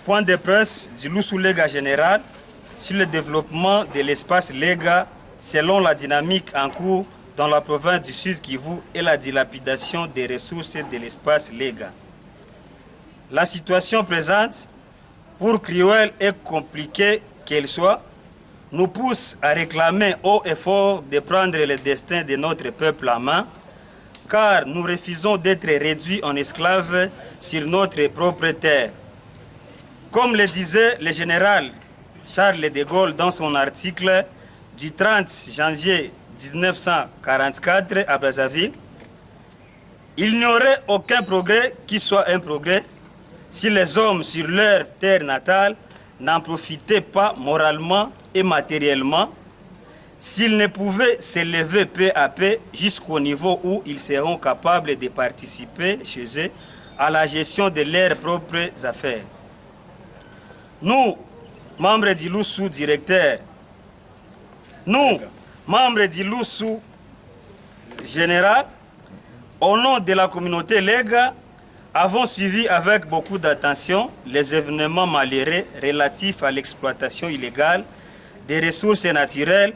point de presse du Loussou Lega général sur le développement de l'espace Lega selon la dynamique en cours dans la province du Sud Kivu et la dilapidation des ressources de l'espace Lega. La situation présente, pour cruelle et compliquée qu'elle soit, nous pousse à réclamer haut et fort de prendre le destin de notre peuple en main, car nous refusons d'être réduits en esclaves sur notre propre terre. Comme le disait le général Charles de Gaulle dans son article du 30 janvier 1944 à Brazzaville, il n'y aurait aucun progrès qui soit un progrès si les hommes sur leur terre natale n'en profitaient pas moralement et matériellement, s'ils ne pouvaient s'élever peu à peu jusqu'au niveau où ils seront capables de participer chez eux à la gestion de leurs propres affaires. Nous, membres du Loussou directeur, nous, membres du Loussou général, au nom de la communauté Lega, avons suivi avec beaucoup d'attention les événements malheureux relatifs à l'exploitation illégale des ressources naturelles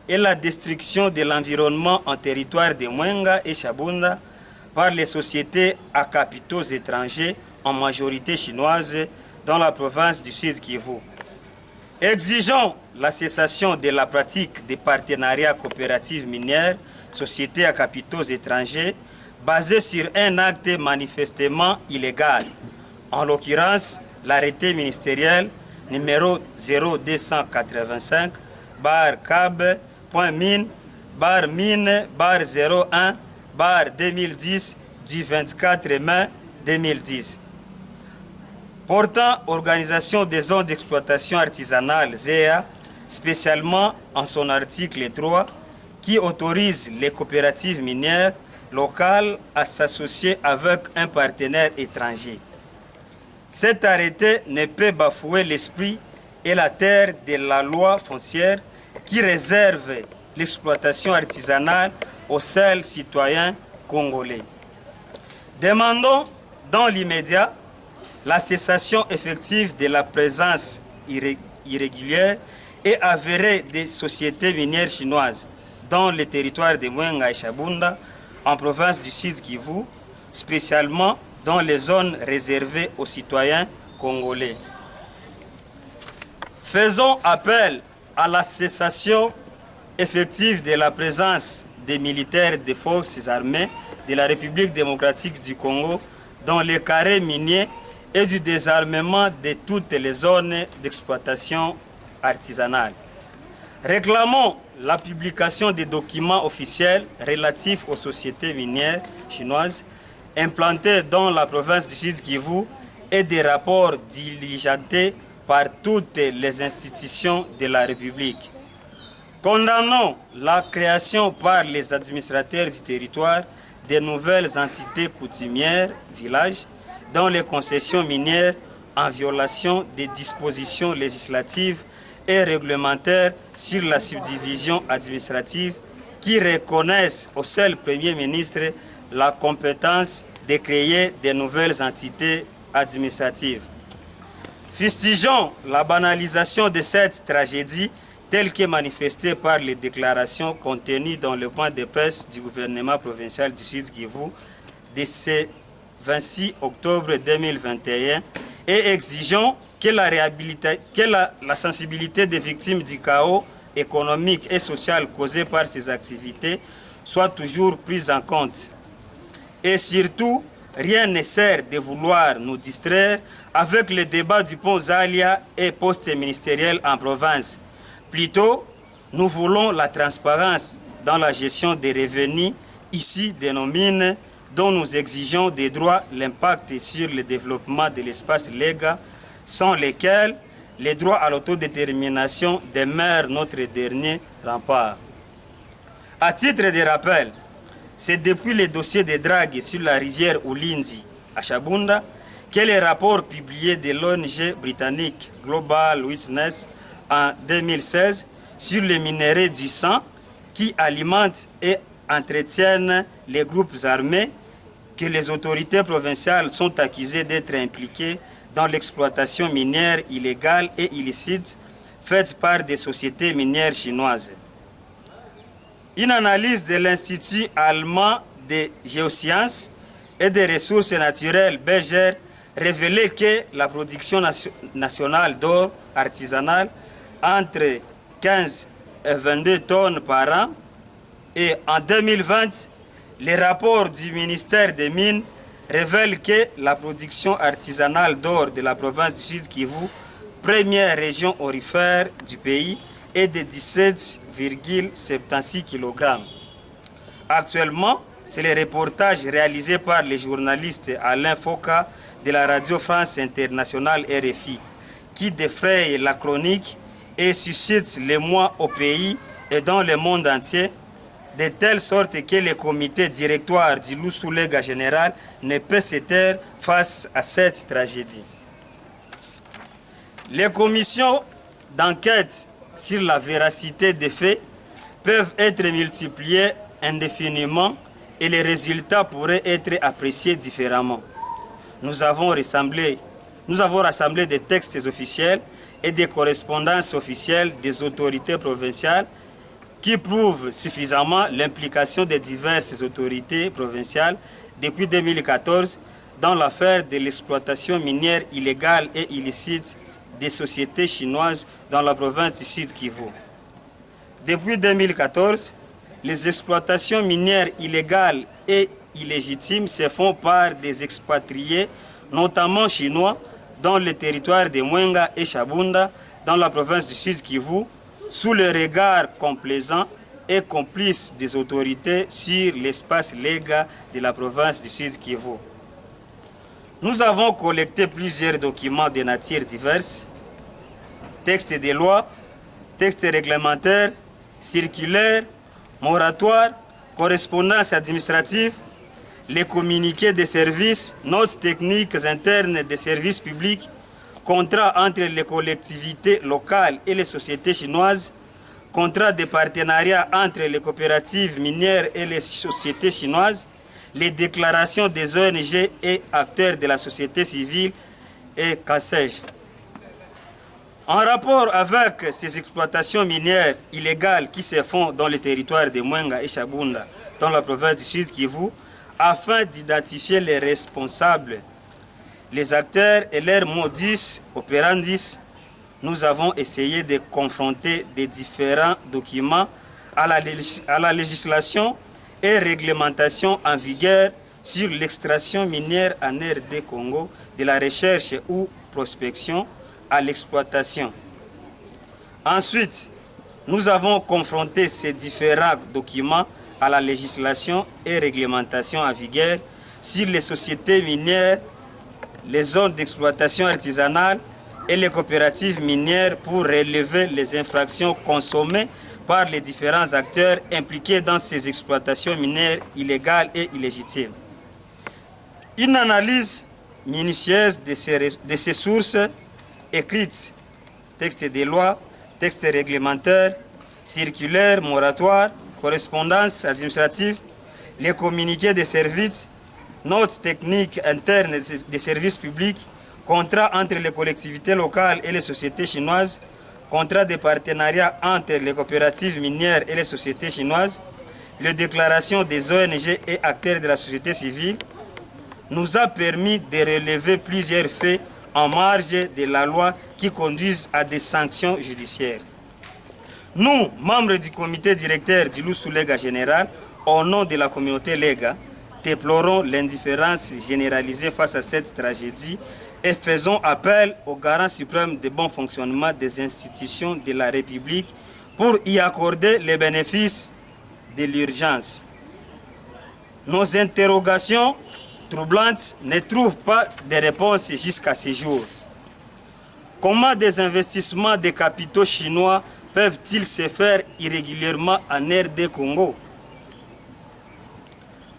et la destruction de l'environnement en territoire de Mwenga et Chabunda par les sociétés à capitaux étrangers, en majorité chinoises, dans la province du Sud Kivu. Exigeons la cessation de la pratique des partenariats coopératifs minières, sociétés à capitaux étrangers, basés sur un acte manifestement illégal, en l'occurrence l'arrêté ministériel numéro 0285 cab.mine/01/2010 du 24 mai 2010. Portant organisation des zones d'exploitation artisanale ZEA, spécialement en son article 3, qui autorise les coopératives minières locales à s'associer avec un partenaire étranger. Cet arrêté ne peut bafouer l'esprit et la terre de la loi foncière qui réserve l'exploitation artisanale aux seuls citoyens congolais. Demandons dans l'immédiat la cessation effective de la présence irrégulière et avérée des sociétés minières chinoises dans le territoire de Mwenga et Chabunda, en province du Sud Kivu, spécialement dans les zones réservées aux citoyens congolais. Faisons appel à la cessation effective de la présence des militaires des forces armées de la République démocratique du Congo dans les carrés miniers et du désarmement de toutes les zones d'exploitation artisanale. Réclamons la publication des documents officiels relatifs aux sociétés minières chinoises implantées dans la province du Sud Kivu et des rapports diligentés par toutes les institutions de la République. Condamnons la création par les administrateurs du territoire de nouvelles entités coutumières, villages, dans les concessions minières en violation des dispositions législatives et réglementaires sur la subdivision administrative qui reconnaissent au seul Premier ministre la compétence de créer de nouvelles entités administratives. Fustigeons la banalisation de cette tragédie telle que manifestée par les déclarations contenues dans le point de presse du gouvernement provincial du Sud Kivu de ce 26 octobre 2021 et exigeons que la sensibilité des victimes du chaos économique et social causé par ces activités soit toujours prise en compte. Et surtout, rien ne sert de vouloir nous distraire avec le débat du pont Zalia et poste ministériel en province. Plutôt, nous voulons la transparence dans la gestion des revenus issus de nos mines, dont nous exigeons des droits l'impact sur le développement de l'espace Lega, sans lesquels les droits à l'autodétermination demeurent notre dernier rempart. À titre de rappel, c'est depuis le dossier de drague sur la rivière Ulinzi à Chabunda que les rapports publiés de l'ONG britannique Global Witness en 2016 sur les minéraux du sang qui alimentent et entretiennent les groupes armés que les autorités provinciales sont accusées d'être impliquées dans l'exploitation minière illégale et illicite faite par des sociétés minières chinoises. Une analyse de l'Institut allemand des géosciences et des ressources naturelles BGR révélait que la production nationale d'or artisanal entre 15 et 22 tonnes par an, et en 2020, les rapports du ministère des Mines révèlent que la production artisanale d'or de la province du Sud Kivu, première région aurifère du pays, est de 17,76 kg. Actuellement, c'est le reportage réalisé par le journaliste Alain Foka de la Radio France Internationale RFI qui défraye la chronique et suscite l'émoi au pays et dans le monde entier, de telle sorte que le comité directoire du Loussoulega général ne peut se taire face à cette tragédie. Les commissions d'enquête sur la véracité des faits peuvent être multipliées indéfiniment et les résultats pourraient être appréciés différemment. Nous avons rassemblé des textes officiels et des correspondances officielles des autorités provinciales qui prouvent suffisamment l'implication des diverses autorités provinciales depuis 2014 dans l'affaire de l'exploitation minière illégale et illicite des sociétés chinoises dans la province du Sud Kivu. Depuis 2014, les exploitations minières illégales et illégitimes se font par des expatriés, notamment chinois, dans le territoire de Mwenga et Chabunda, dans la province du Sud Kivu, sous le regard complaisant et complice des autorités sur l'espace légal de la province du Sud Kivu. Nous avons collecté plusieurs documents de nature diverses, textes de loi, textes réglementaires, circulaires, moratoires, correspondances administratives, les communiqués de services, notes techniques internes des services publics, contrats entre les collectivités locales et les sociétés chinoises, contrats de partenariat entre les coopératives minières et les sociétés chinoises, les déclarations des ONG et acteurs de la société civile et qu'en sais-je. En rapport avec ces exploitations minières illégales qui se font dans le territoire de Mwenga et Chabunda, dans la province du Sud Kivu, afin d'identifier les responsables, les acteurs et leurs modus operandi, nous avons essayé de confronter des différents documents à la législation et réglementation en vigueur sur l'extraction minière en RD Congo, de la recherche ou prospection à l'exploitation. Ensuite, nous avons confronté ces différents documents à la législation et réglementation en vigueur sur les sociétés minières, les zones d'exploitation artisanale et les coopératives minières pour relever les infractions consommées par les différents acteurs impliqués dans ces exploitations minières illégales et illégitimes. Une analyse minutieuse de ces sources écrites, textes de loi, textes réglementaires, circulaires, moratoires, correspondances administratives, les communiqués de services, notes techniques internes des services publics, contrats entre les collectivités locales et les sociétés chinoises, contrats de partenariat entre les coopératives minières et les sociétés chinoises, les déclarations des ONG et acteurs de la société civile, nous a permis de relever plusieurs faits en marge de la loi qui conduisent à des sanctions judiciaires. Nous, membres du comité directeur du Loussoulega général, au nom de la communauté Lega, déplorons l'indifférence généralisée face à cette tragédie et faisons appel au garant suprême du bon fonctionnement des institutions de la République pour y accorder les bénéfices de l'urgence. Nos interrogations troublantes ne trouvent pas de réponse jusqu'à ce jour. Comment des investissements de capitaux chinois peuvent-ils se faire irrégulièrement en RD Congo?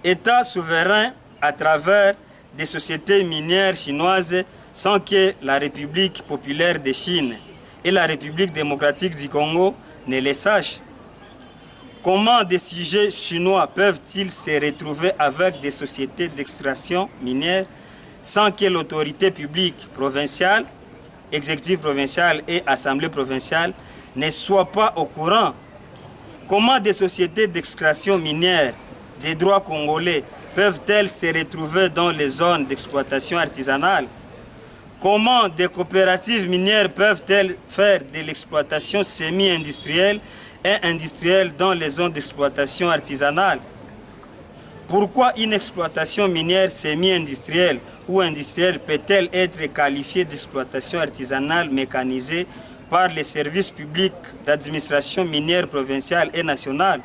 État souverain à travers des sociétés minières chinoises sans que la République populaire de Chine et la République démocratique du Congo ne les sachent. Comment des sujets chinois peuvent-ils se retrouver avec des sociétés d'extraction minière sans que l'autorité publique provinciale, exécutive provinciale et assemblée provinciale ne soient pas au courant? Comment des sociétés d'extraction minière des droits congolais peuvent-elles se retrouver dans les zones d'exploitation artisanale? Comment des coopératives minières peuvent-elles faire de l'exploitation semi-industrielle et industrielle dans les zones d'exploitation artisanale? Pourquoi une exploitation minière semi-industrielle ou industrielle peut-elle être qualifiée d'exploitation artisanale mécanisée par les services publics d'administration minière provinciale et nationale?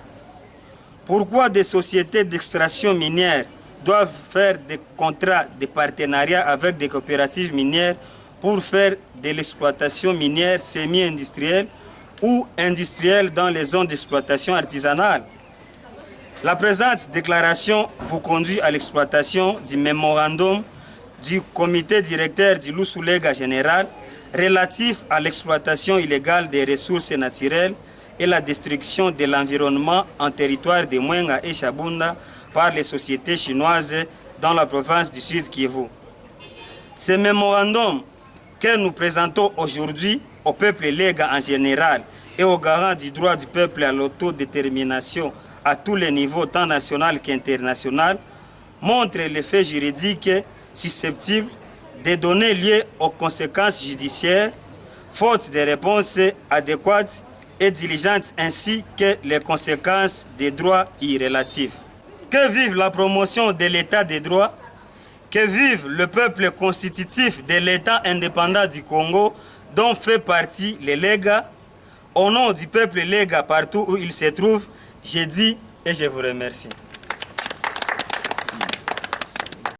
Pourquoi des sociétés d'extraction minière doivent faire des contrats de partenariat avec des coopératives minières pour faire de l'exploitation minière semi-industrielle ou industrielle dans les zones d'exploitation artisanale? La présente déclaration vous conduit à l'exploitation du mémorandum du comité directeur du Lusulega général relatif à l'exploitation illégale des ressources naturelles et la destruction de l'environnement en territoire de Mwenga et Chabunda par les sociétés chinoises dans la province du Sud Kivu. Ce mémorandum que nous présentons aujourd'hui au peuple lega en général et aux garants du droit du peuple à l'autodétermination à tous les niveaux, tant national qu'international, montre les faits juridiques susceptibles de donner lieu aux conséquences judiciaires, faute de réponses adéquates et diligentes, ainsi que les conséquences des droits irrélatifs. Que vive la promotion de l'état des droits, que vive le peuple constitutif de l'état indépendant du Congo, dont fait partie les Lega. Au nom du peuple Lega partout où il se trouve, je dis et je vous remercie.